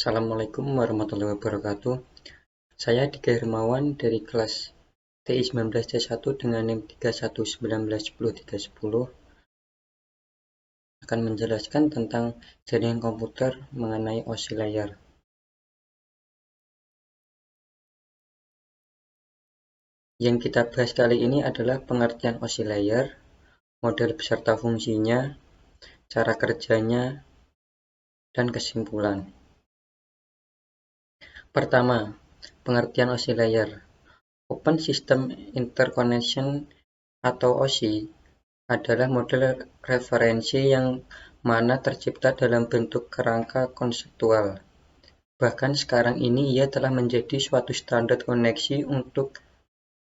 Assalamualaikum warahmatullahi wabarakatuh. Saya Dika Hermawan dari kelas TI 19C1 dengan NIM 31191030 akan menjelaskan tentang jaringan komputer mengenai OSI layer. Yang kita bahas kali ini adalah pengertian OSI layer, model beserta fungsinya, cara kerjanya, dan kesimpulan. Pertama, pengertian OSI layer. Open System Interconnection atau OSI adalah model referensi yang mana tercipta dalam bentuk kerangka konseptual. Bahkan sekarang ini ia telah menjadi suatu standar koneksi untuk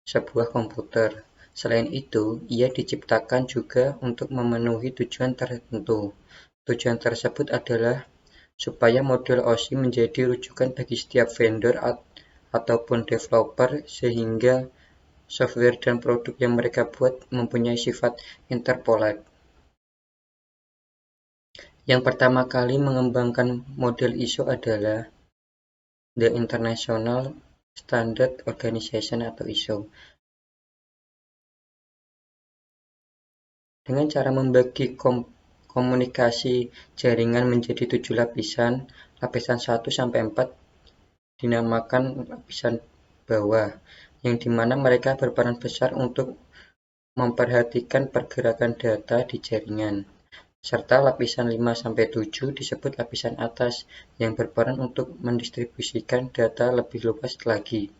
sebuah komputer. Selain itu, ia diciptakan juga untuk memenuhi tujuan tertentu. Tujuan tersebut adalah supaya model OSI menjadi rujukan bagi setiap vendor ataupun developer sehingga software dan produk yang mereka buat mempunyai sifat interpolate. Yang pertama kali mengembangkan model ISO adalah The International Standard Organization atau ISO. Dengan cara membagi komunikasi jaringan menjadi 7 lapisan, lapisan 1 sampai 4 dinamakan lapisan bawah, yang dimana mereka berperan besar untuk memperhatikan pergerakan data di jaringan. Serta lapisan 5-7 disebut lapisan atas yang berperan untuk mendistribusikan data lebih luas lagi.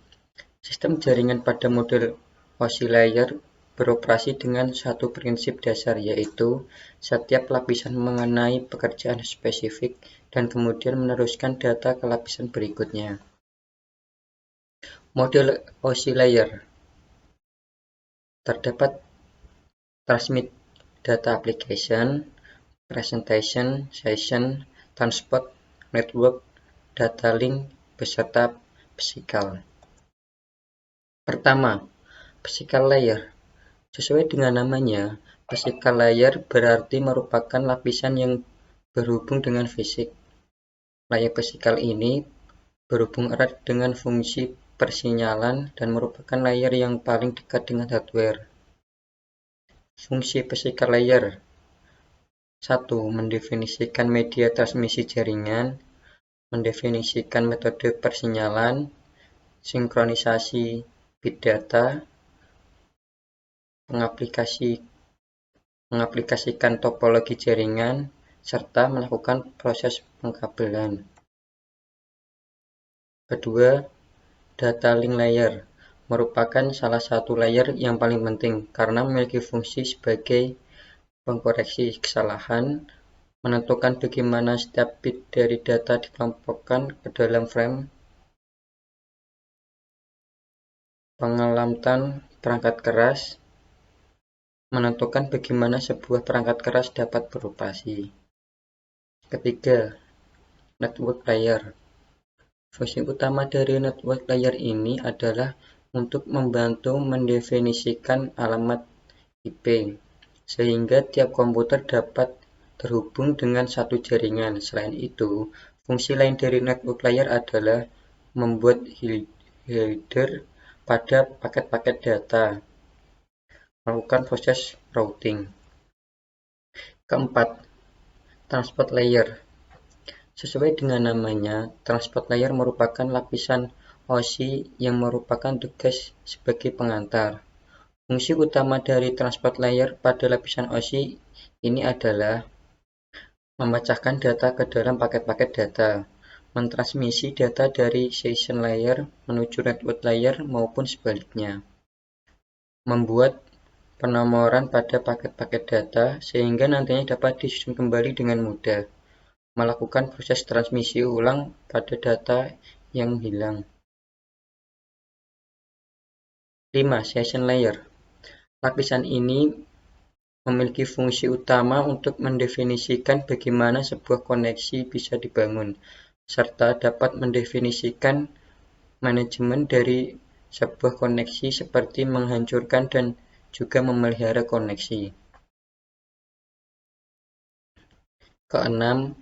Sistem jaringan pada model OSI layer beroperasi dengan satu prinsip dasar, yaitu setiap lapisan mengenai pekerjaan spesifik dan kemudian meneruskan data ke lapisan berikutnya. Model OSI layer terdapat transmit data application, presentation, session, transport, network, data link, beserta physical. Pertama, physical layer. Sesuai dengan namanya, physical layer berarti merupakan lapisan yang berhubung dengan fisik. Layer physical ini berhubung erat dengan fungsi persinyalan dan merupakan layer yang paling dekat dengan hardware. Fungsi physical layer 1. Mendefinisikan media transmisi jaringan, mendefinisikan metode persinyalan, sinkronisasi bit data, mengaplikasikan topologi jaringan, serta melakukan proses pengkabelan. Kedua, data link layer merupakan salah satu layer yang paling penting karena memiliki fungsi sebagai pengkoreksi kesalahan, menentukan bagaimana setiap bit dari data dikelompokkan ke dalam frame, pengelamatan perangkat keras, menentukan bagaimana sebuah perangkat keras dapat beroperasi. Ketiga, network layer. Fungsi utama dari network layer ini adalah untuk membantu mendefinisikan alamat IP, sehingga tiap komputer dapat terhubung dengan satu jaringan. Selain itu, fungsi lain dari network layer adalah membuat header pada paket-paket data, melakukan proses routing. Keempat, transport layer. Sesuai dengan namanya, transport layer merupakan lapisan OSI yang merupakan tugas sebagai pengantar. Fungsi utama dari transport layer pada lapisan OSI ini adalah memecahkan data ke dalam paket-paket data, mentransmisi data dari session layer menuju network layer maupun sebaliknya, membuat penomoran pada paket-paket data sehingga nantinya dapat disusun kembali dengan mudah, melakukan proses transmisi ulang pada data yang hilang. 5. Session layer. Lapisan ini memiliki fungsi utama untuk mendefinisikan bagaimana sebuah koneksi bisa dibangun, serta dapat mendefinisikan manajemen dari sebuah koneksi seperti menghancurkan dan juga memelihara koneksi. Keenam,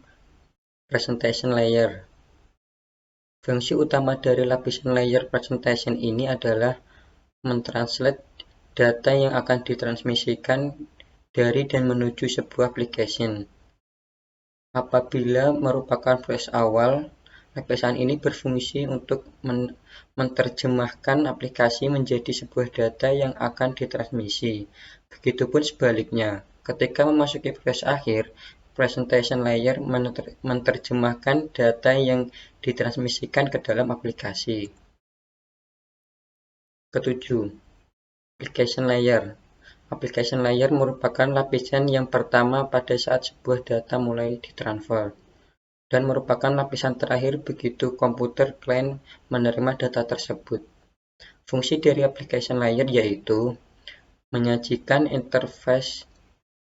presentation layer. Fungsi utama dari lapisan layer presentation ini adalah mentranslate data yang akan ditransmisikan dari dan menuju sebuah application. Apabila merupakan flash awal, lapisan ini berfungsi untuk menerjemahkan aplikasi menjadi sebuah data yang akan ditransmisi. Begitupun sebaliknya, ketika memasuki flash akhir, presentation layer menerjemahkan data yang ditransmisikan ke dalam aplikasi. Ketujuh, application layer. Application layer merupakan lapisan yang pertama pada saat sebuah data mulai ditransfer, dan merupakan lapisan terakhir begitu komputer klien menerima data tersebut. Fungsi dari application layer yaitu menyajikan interface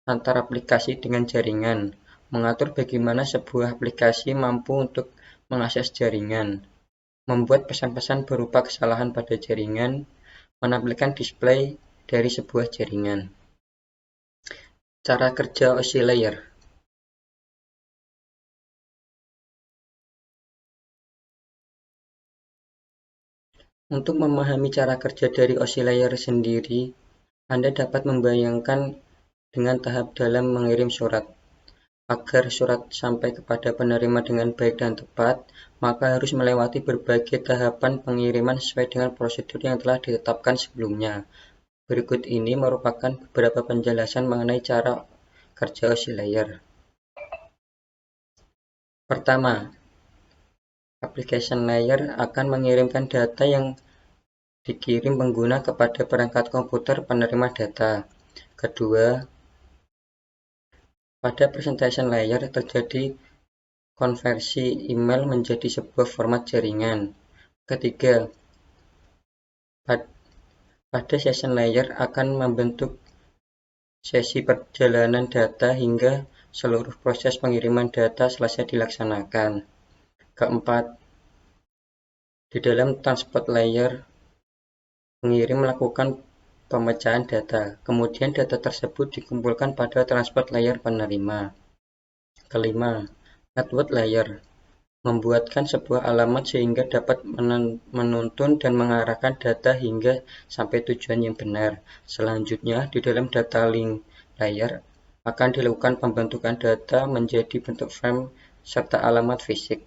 antar aplikasi dengan jaringan, mengatur bagaimana sebuah aplikasi mampu untuk mengakses jaringan, membuat pesan-pesan berupa kesalahan pada jaringan, menampilkan display dari sebuah jaringan. Cara kerja OSI layer. Untuk memahami cara kerja dari OSI layer sendiri, Anda dapat membayangkan dengan tahap dalam mengirim surat. Agar surat sampai kepada penerima dengan baik dan tepat, maka harus melewati berbagai tahapan pengiriman sesuai dengan prosedur yang telah ditetapkan sebelumnya. Berikut ini merupakan beberapa penjelasan mengenai cara kerja OSI layer. Pertama, application layer akan mengirimkan data yang dikirim pengguna kepada perangkat komputer penerima data. Kedua, pada presentation layer terjadi konversi email menjadi sebuah format jaringan. Ketiga, pada session layer akan membentuk sesi perjalanan data hingga seluruh proses pengiriman data selesai dilaksanakan. Keempat, di dalam transport layer, pengirim melakukan pemecahan data, kemudian data tersebut dikumpulkan pada transport layer penerima. Kelima, network layer membuatkan sebuah alamat sehingga dapat menuntun dan mengarahkan data hingga sampai tujuan yang benar. Selanjutnya, di dalam data link layer akan dilakukan pembentukan data menjadi bentuk frame serta alamat fisik.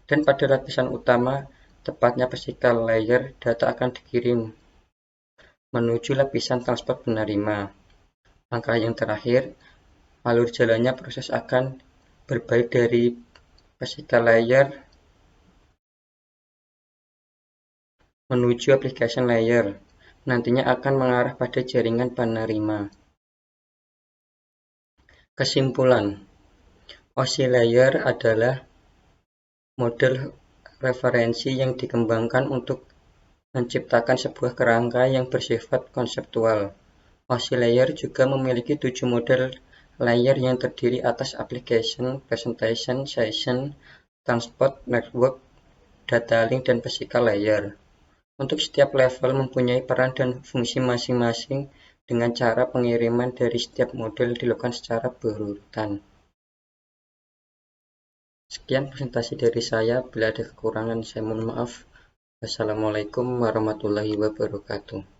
Dan pada lapisan utama, tepatnya physical layer, data akan dikirim menuju lapisan transport penerima. Langkah yang terakhir, alur jalannya proses akan berbalik dari physical layer menuju application layer, nantinya akan mengarah pada jaringan penerima. Kesimpulan, OSI layer adalah model referensi yang dikembangkan untuk menciptakan sebuah kerangka yang bersifat konseptual. OSI layer juga memiliki 7 model layer yang terdiri atas application, presentation, session, transport, network, data link, dan physical layer. Untuk setiap level mempunyai peran dan fungsi masing-masing dengan cara pengiriman dari setiap model dilakukan secara berurutan. Sekian presentasi dari saya, bila ada kekurangan saya mohon maaf. Wassalamualaikum warahmatullahi wabarakatuh.